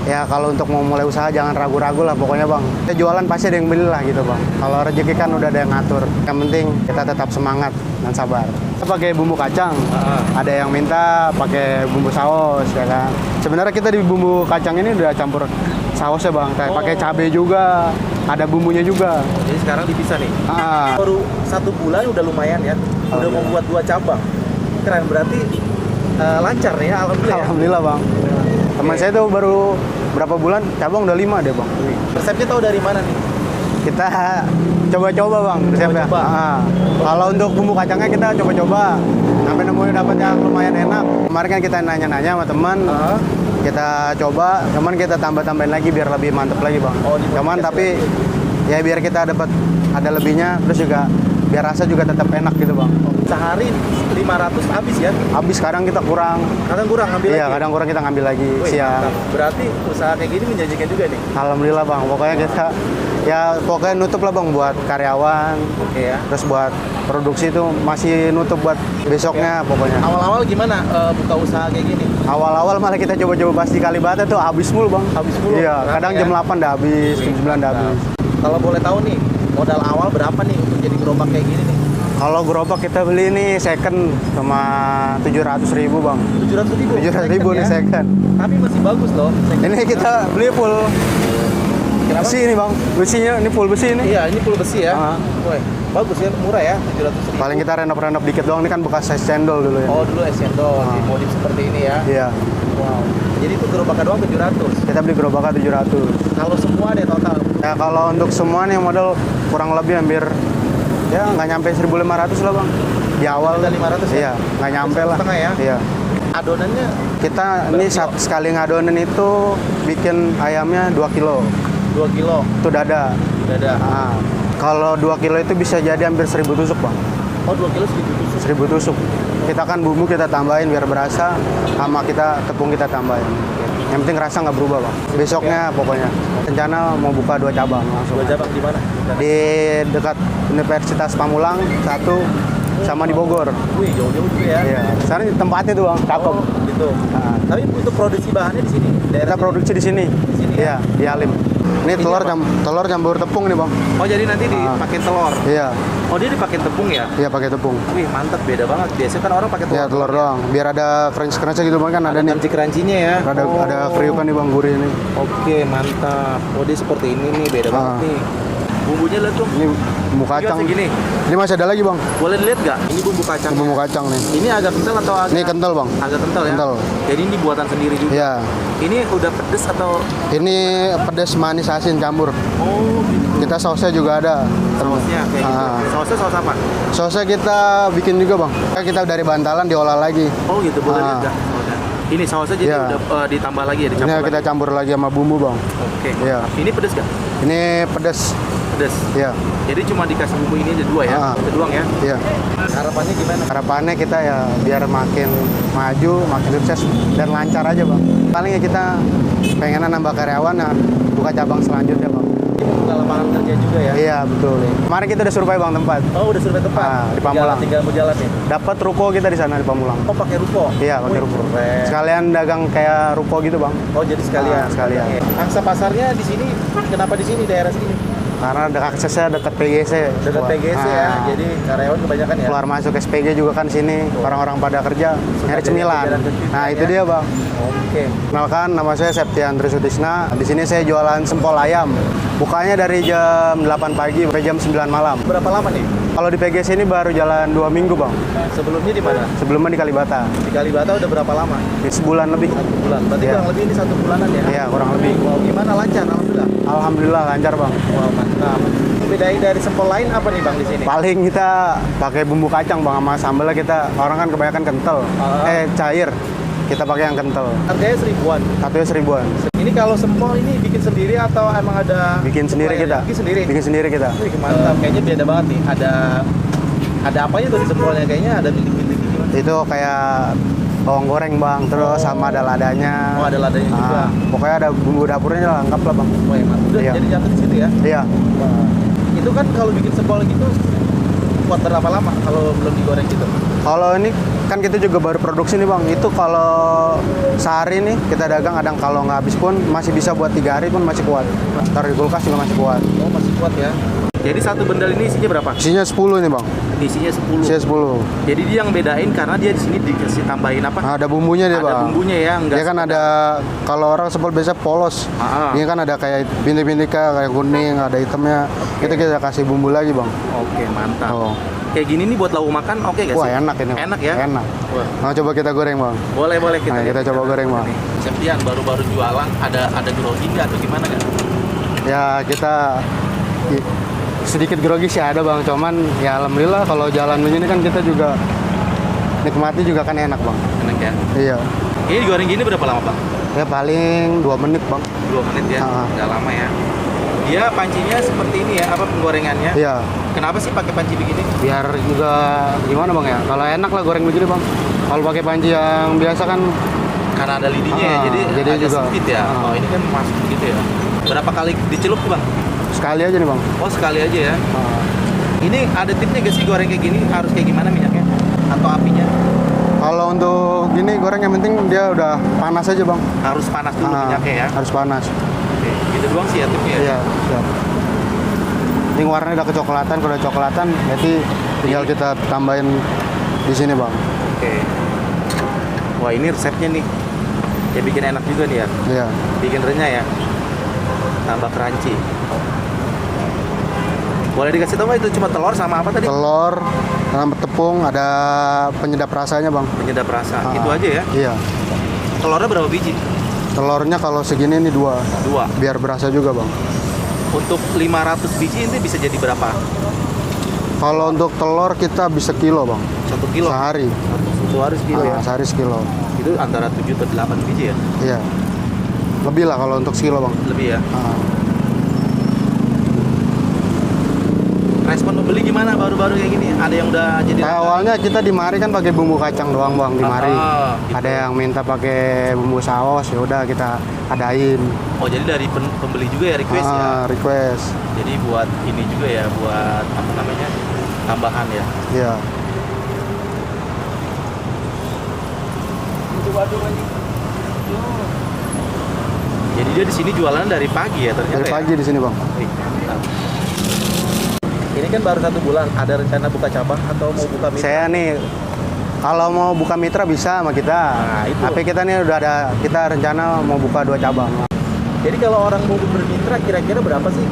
Ya kalau untuk mau mulai usaha jangan ragu-ragu lah pokoknya bang. Kita jualan pasti ada yang beli lah gitu bang. Kalau rezeki kan udah ada yang ngatur. Yang penting kita tetap semangat dan sabar. Kita pakai bumbu kacang. Ada yang minta pakai bumbu saus ya kan. Sebenarnya kita di bumbu kacang ini udah campur sausnya bang. Kayak pakai cabai juga. Ada bumbunya juga. Jadi sekarang dipisah nih. Baru 1 bulan udah lumayan ya. Udah membuat 2 cabang. Keren, berarti lancar nih ya, alhamdulillah. Alhamdulillah bang. Teman saya tuh baru berapa bulan cabang udah 5 deh bang. Resepnya tahu dari mana nih? Kita coba-coba bang resepnya. Kalau untuk bumbu kacangnya kita coba-coba sampai nemuin dapat yang lumayan enak. Kemarin kan kita nanya-nanya sama teman, kita coba, cuman kita tambah-tambahin lagi biar lebih mantep lagi bang. Cuman tapi ya biar kita dapat ada lebihnya, terus juga biar rasa juga tetap enak gitu bang. Sehari 500 habis ya? Habis, kadang kita kurang. Kadang kurang ngambil lagi? Iya, kadang kurang kita ngambil lagi. Wih, siang. mantap. Berarti usaha kayak gini menjanjikan juga nih? Alhamdulillah bang, pokoknya kita pokoknya nutup lah bang buat karyawan. Oke ya. Terus buat produksi itu masih nutup buat besoknya pokoknya. Awal-awal gimana buka usaha kayak gini? Awal-awal malah kita coba-coba pas di Kalibata tuh habis mulu bang. Habis mulu? Iya, kadang jam 8 udah habis, jam 9 udah habis. Kalau boleh tahu nih, modal awal berapa nih untuk jadi gerobak kayak gini nih? Kalau gerobak kita beli nih second cuma 700.000 bang. 700.000? 700.000 nih second. Tapi masih bagus loh. Ini kita beli full besi ini bang. Besinya ini full besi ini. Iya, ini full besi ya. Woi, bagus ya, murah ya, 700.000. Paling kita renov-renov dikit doang, ini kan bekas es cendol dulu ya. Oh, dulu es cendol, dimodif seperti ini ya. Iya. Wow. Jadi itu gerobaknya doang 700. Kita beli gerobaknya 700. Kalau semua deh total. Ya kalau untuk semua nih modal kurang lebih hampir ya nggak nyampe 1.500 lah bang. Di awal 500 ya? Iya, nggak nyampe lah. Setengah ya? Iya. Adonannya Kita ini sekali ngadonin itu bikin ayamnya 2 kilo. 2 kilo. Itu dada. Dada. Kalau 2 kilo itu bisa jadi hampir 1.000 tusuk bang. Oh, 2 kilo 1.000 tusuk. 1.000 tusuk. Kita kan bumbu kita tambahin biar berasa, sama kita tepung kita tambahin. Yang penting rasa nggak berubah bang. Besoknya pokoknya rencana mau buka 2 cabang langsung. 2 cabang di mana? Di dekat Universitas Pamulang 1 sama di Bogor. Wih, jauh-jauh juga ya. Iya. Sekarang tempatnya tuh bang, cakep. Oh, gitu. Tapi untuk produksi bahannya di sini. Kita produksi di sini. Di sini Iya, di Halim. Ini telur campur tepung nih bang. Oh, jadi nanti dipakai telur. Iya. Oh, dia dipakai tepung ya? Iya pakai tepung. Wih, mantap, beda banget. Biasanya kan orang pakai telur. Iya telur doang. Biar ada crunch-crunchnya gitu bang, kan ada nih. Crunchy-crunchy-nya ya. Ada kriukan nih bang, gurih ini. Oke, mantap. Oh, dia seperti ini nih, beda banget nih. Bumbunya lihat tuh. Ini bumbu kacang. Gini. Ini masih ada lagi bang. Boleh dilihat nggak? Ini bumbu kacang. Bumbu kacang nih. Ini agak kental atau agak? Ini kental bang. Agak kental ya. Kental. Jadi ini buatan sendiri juga. Iya. Ini udah pedes atau? Ini pedas manis asin campur. Oh, gitu. Kita sausnya juga ada. Sausnya kayak gitu. Sausnya saus apa? Sausnya kita bikin juga bang. Kita dari bantalan diolah lagi. Oh gitu, boleh lihat nggak? Ini sausnya jadi udah ditambah lagi ya? Ini kita campur lagi sama bumbu bang. Oke. Iya. Ini pedes nggak? Ini pedas. Pedes. Iya. Jadi cuma dikasih bumbu ini aja 2 ya? Itu doang ya? Iya. Harapannya gimana? Harapannya kita ya biar makin maju, makin sukses dan lancar aja bang. Paling ya kita pengen nambah karyawan, buka cabang selanjutnya bang. Ini buka lapangan kerja juga ya? Iya betul. Kemarin kita udah survei bang tempat. Oh udah survei tempat? Di Pamulang. Tinggal mau jalan nih? Dapat ruko kita di sana di Pamulang. Oh pakai ruko? Iya pakai ruko. Keren. Sekalian dagang kayak ruko gitu bang. Oh jadi sekalian? Sekalian. Angsa pasarnya di sini, kenapa di sini, daerah sini? Karena aksesnya dekat PGC. Dekat PGC ya, jadi karyawan kebanyakan ya? Keluar masuk SPG juga kan sini, orang-orang pada kerja, nyari cemilan. Nah itu dia bang. Oke. Kenalkan, nama saya Septian Trisutisna. Di sini saya jualan sempol ayam. Bukanya dari jam 8 pagi sampai jam 9 malam. Berapa lama nih? Kalau di PGC ini baru jalan 2 minggu bang. Sebelumnya di mana? Sebelumnya di Kalibata. Di Kalibata udah berapa lama? Sebulan lebih. 1 bulan. Berarti kurang lebih ini 1 bulanan ya? Iya kurang lebih. Wow, gimana, lancar? Alhamdulillah. Alhamdulillah lancar bang. Wow, mantap. Bedain dari sempol lain apa nih bang di sini? Paling kita pakai bumbu kacang bang, sama sambalnya kita orang kan kebanyakan kental, cair. Kita pakai yang kental. Harganya 1.000-an. Satunya 1.000-an. Ini kalau sempol ini bikin sendiri atau emang ada? Bikin sendiri kita. Bikin sendiri. Bikin sendiri kita. Wih, mantap. Kayaknya beda banget nih. Ada apanya tuh di sempolnya? Kayaknya ada bilik-bilik gimana? Itu kayak bawang goreng bang, terus sama ada ladanya. Oh ada ladanya juga. Pokoknya ada bumbu dapurnya lengkap lah bang. Wah mantap. Udah jadi jatuh di situ ya? Iya. Wah. Itu kan kalau bikin sempol gitu kuat berapa lama kalau belum digoreng gitu? Kalau ini kan kita juga baru produksi nih bang. Itu kalau sehari nih kita dagang, kadang kalau nggak habis pun masih bisa buat 3 hari pun masih kuat. Taruh di kulkas juga masih kuat. Oh, masih kuat ya. Jadi satu bendel ini isinya berapa? Isinya 10 nih bang. Isinya 10. Isinya 10. Jadi dia yang bedain karena dia di sini dikasih tambahin apa? Nah, ada bumbunya dia bang. Ada bumbunya ya, enggak. Dia kan ada, kalau orang sebel biasa polos. Ini kan ada kayak bintik-bintik kayak kuning, ada hitamnya. Itu kita kasih bumbu lagi bang. Oke, mantap. Oh. Kayak gini nih buat lauk makan oke gak sih? Wah enak ini. Enak ya? Enak. Wah. Nah, coba kita goreng bang. Boleh kita. Nah, kita coba goreng bang. Chef Dian baru-baru jualan ada grogi nggak atau gimana kan? Ya kita sedikit grogi sih ada bang, cuman ya alhamdulillah kalau jalan begini kan kita juga nikmati juga kan enak bang. Enak ya? Iya. Ini digoreng gini berapa lama bang? Ya paling 2 menit bang. 2 menit ya? Nggak lama ya? Dia pancinya seperti ini ya, apa penggorengannya? Iya. Kenapa sih pakai panci begini? Biar juga gimana bang ya, kalau enak lah goreng begini bang. Kalau pakai panci yang biasa kan Karena ada lidinya ya, jadi agak juga sempit ya. Oh ini kan masuk gitu ya. Berapa kali dicelup tuh bang? sekali aja nih bang. Oh sekali aja ya. Ini ada tipnya gak sih goreng kayak gini? Harus kayak gimana minyaknya? Atau apinya? Kalau untuk gini goreng yang penting dia udah panas aja bang. Harus panas dulu minyaknya ya? Harus panas. Oke, gitu doang sih ya tipnya ya? Iya, siap. Ini warnanya udah kecoklatan, kalau udah coklatan berarti tinggal kita tambahin di sini bang. Oke. Wah ini resepnya nih. Ya bikin enak juga nih ya. Iya. Bikin renyah ya. Tambah crunchy. Boleh dikasih tahu nggak itu cuma telur sama apa tadi? Telur, sama tepung, ada penyedap rasanya bang. Penyedap rasa. Itu aja ya? Iya. Telurnya berapa biji? Telurnya kalau segini nih 2. 2. Biar berasa juga bang. Untuk 500 biji ini bisa jadi berapa? Kalau untuk telur kita bisa kilo bang. 1 kilo? Sehari. Satu hari sekilo ya? Sehari sekilo. Itu antara 7 atau 8 biji ya? Iya. Lebih lah kalau untuk sekilo bang. Lebih ya? Respon pembeli gimana baru-baru kayak gini? Ada yang udah jadi Kayak awalnya kita di mari kan pakai bumbu kacang doang bang di mari. Gitu. Ada yang minta pakai bumbu saus, ya udah kita adain. Oh jadi dari pembeli juga ya request ya? Request. Jadi buat ini juga ya, buat apa namanya tambahan ya? Iya. Jadi dia di sini jualan dari pagi ya ternyata. Dari pagi ya? di sini bang. Mantap. Ini kan baru 1 bulan, ada rencana buka cabang atau mau buka mitra? Saya nih kalau mau buka mitra bisa sama kita. Nah, itu. Tapi kita nih udah ada, kita rencana mau buka 2 cabang. Jadi kalau orang mau bermitra kira-kira berapa sih?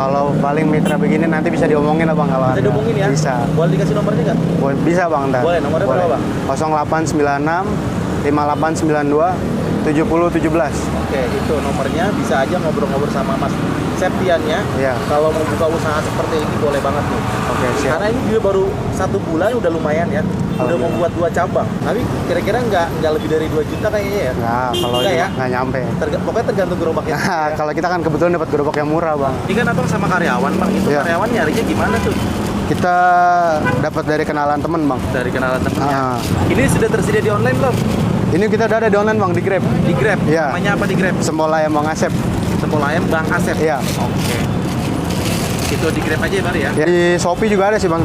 Kalau paling mitra begini nanti bisa diomongin lah bang kalau Bisa diomongin ya? Bisa. Boleh dikasih nomornya nggak? Bisa bang ntar. Boleh, nomornya berapa bang? 0896 5892 7017. Oke, itu nomornya, bisa aja ngobrol-ngobrol sama Mas Septiannya. Iya. Kalau mau buka usaha seperti ini boleh banget nih. Oke, siap. Karena ini juga baru 1 bulan udah lumayan ya. Udah mau buat 2 cabang. Tapi kira-kira nggak lebih dari 2 juta kayaknya ya? Nah, kalau Enggak ya? nggak nyampe. Pokoknya tergantung gerobaknya. Nah, kalau kita kan kebetulan dapat gerobak yang murah bang. Ini kan abang sama karyawan bang. Itu Iya. karyawan nyarinya gimana tuh? Kita dapat dari kenalan temen bang. Dari kenalan temennya. Ah. Ini sudah tersedia di online belum? Ini kita udah ada di online bang, di Grab. Di Grab? Iya. Namanya apa di Grab? Sembola yang Bang Asep. Sempol ayam Bang Asep? Iya. Oke. Itu di Grab aja ya Bang ya? Ya, di Shopee juga ada sih bang.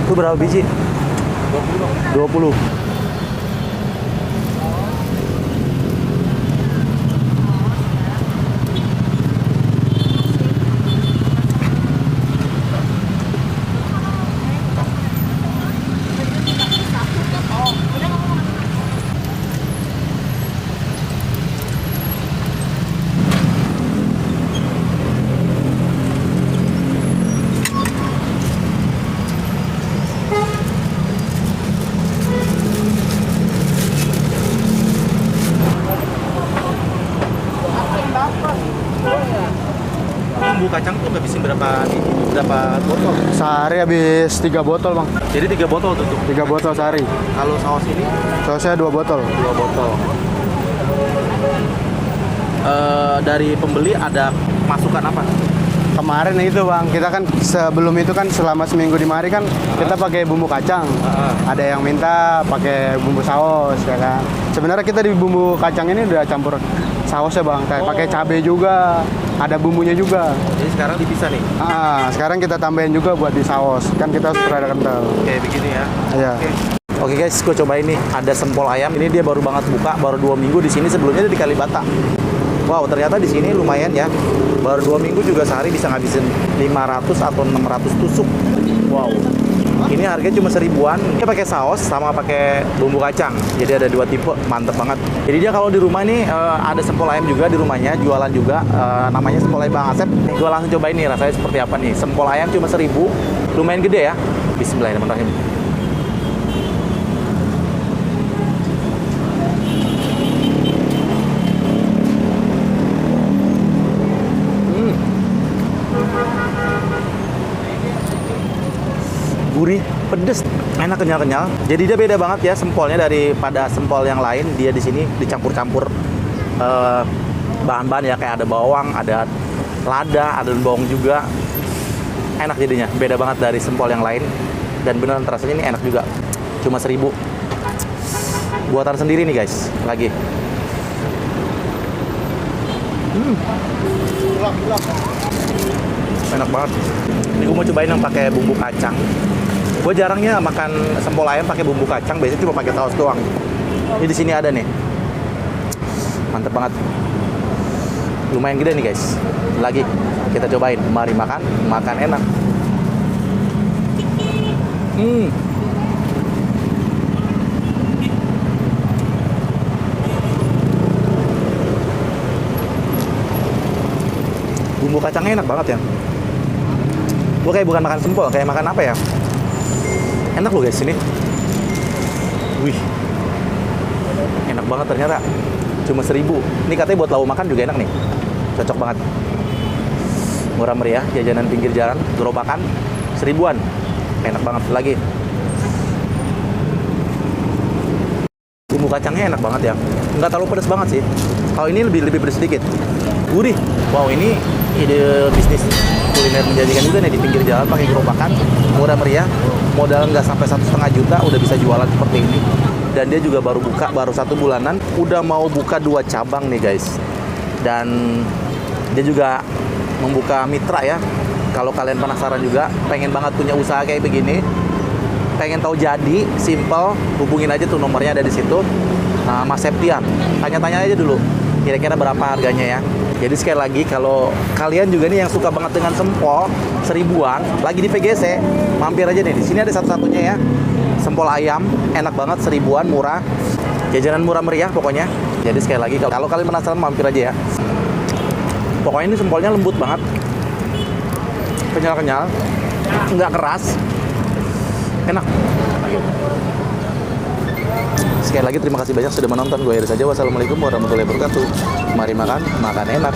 Itu berapa biji? 20. Bumbu kacang tuh ngabisin berapa botol? Sehari habis 3 botol bang. Jadi 3 botol tuh. 3 botol sehari. Kalau saus ini Sausnya 2 botol. 2 botol. Dari pembeli ada masukan apa? Kemarin itu bang, kita kan sebelum itu kan selama seminggu di mari kan kita pakai bumbu kacang. Ada yang minta pakai bumbu saus ya kan. Sebenarnya kita di bumbu kacang ini udah campur sausnya bang, kayak pakai cabai juga, ada bumbunya juga. Jadi sekarang dipisah nih. Sekarang kita tambahin juga buat di saus, kan kita harus rada kental. Kayak begini ya. Iya. Oke guys, gue cobain nih. Ada sempol ayam. Ini dia baru banget buka, baru 2 minggu di sini. Sebelumnya dia di Kalibata. Wow, ternyata di sini lumayan ya. Baru 2 minggu juga sehari bisa ngabisin 500 atau 600 tusuk. Wow. Ini harganya cuma 1000-an. Dia pakai saus sama pakai bumbu kacang. Jadi ada 2 tipe, mantep banget. Jadi dia kalau di rumah nih ada sempol ayam juga di rumahnya, jualan juga. Namanya sempol ayam Bang Asep. Gue langsung cobain nih rasanya seperti apa nih. Sempol ayam cuma 1000, lumayan gede ya. Bismillahirrahmanirrahim. Gurih, pedes, enak, kenyal-kenyal. Jadi dia beda banget ya sempolnya daripada sempol yang lain. Dia di sini dicampur-campur bahan-bahan ya, kayak ada bawang, ada lada, ada bawang juga. Enak jadinya, beda banget dari sempol yang lain. Dan beneran rasanya ini enak juga. Cuma 1000. Buatan sendiri nih guys, lagi. Enak banget. Ini gue mau cobain yang pakai bumbu kacang. Gue jarangnya makan sempol ayam pakai bumbu kacang, biasanya cuma pakai saus doang. Ini di sini ada nih. Mantep banget. Lumayan gede nih guys. Lagi kita cobain. Mari makan, makan enak. Bumbu kacangnya enak banget ya. Gue kayak bukan makan sempol, kayak makan apa ya? Enak loh guys ini. Wih, enak banget ternyata. Cuma 1000. Ini katanya buat lauk makan juga enak nih. Cocok banget. Murah meriah, jajanan pinggir jalan, gerobakan, 1000-an. Enak banget lagi. Bumbu kacangnya enak banget ya. Nggak terlalu pedas banget sih. Kalau ini lebih pedas sedikit. Gurih. Wow, ini ide bisnis kuliner menjanjikan juga nih di pinggir jalan pakai gerobakan, murah meriah, modal nggak sampai 1,5 juta udah bisa jualan seperti ini. Dan dia juga baru buka, baru 1 bulanan, udah mau buka 2 cabang nih guys. Dan dia juga membuka mitra ya. Kalau kalian penasaran juga, pengen banget punya usaha kayak begini, pengen tahu jadi, simple, hubungin aja tuh nomornya ada di situ. Mas Septian, tanya-tanya aja dulu, kira-kira berapa harganya ya. Jadi sekali lagi, kalau kalian juga nih yang suka banget dengan sempol 1000-an, lagi di PGC, mampir aja nih. Di sini ada satu-satunya ya, sempol ayam, enak banget, 1000-an, murah, jajanan murah meriah pokoknya. Jadi sekali lagi, kalau kalian penasaran mampir aja ya. Pokoknya ini sempolnya lembut banget, kenyal-kenyal, nggak keras, enak. Sekali lagi terima kasih banyak sudah menonton. Gue Iris aja. Wassalamualaikum warahmatullahi wabarakatuh. Mari makan, makan enak.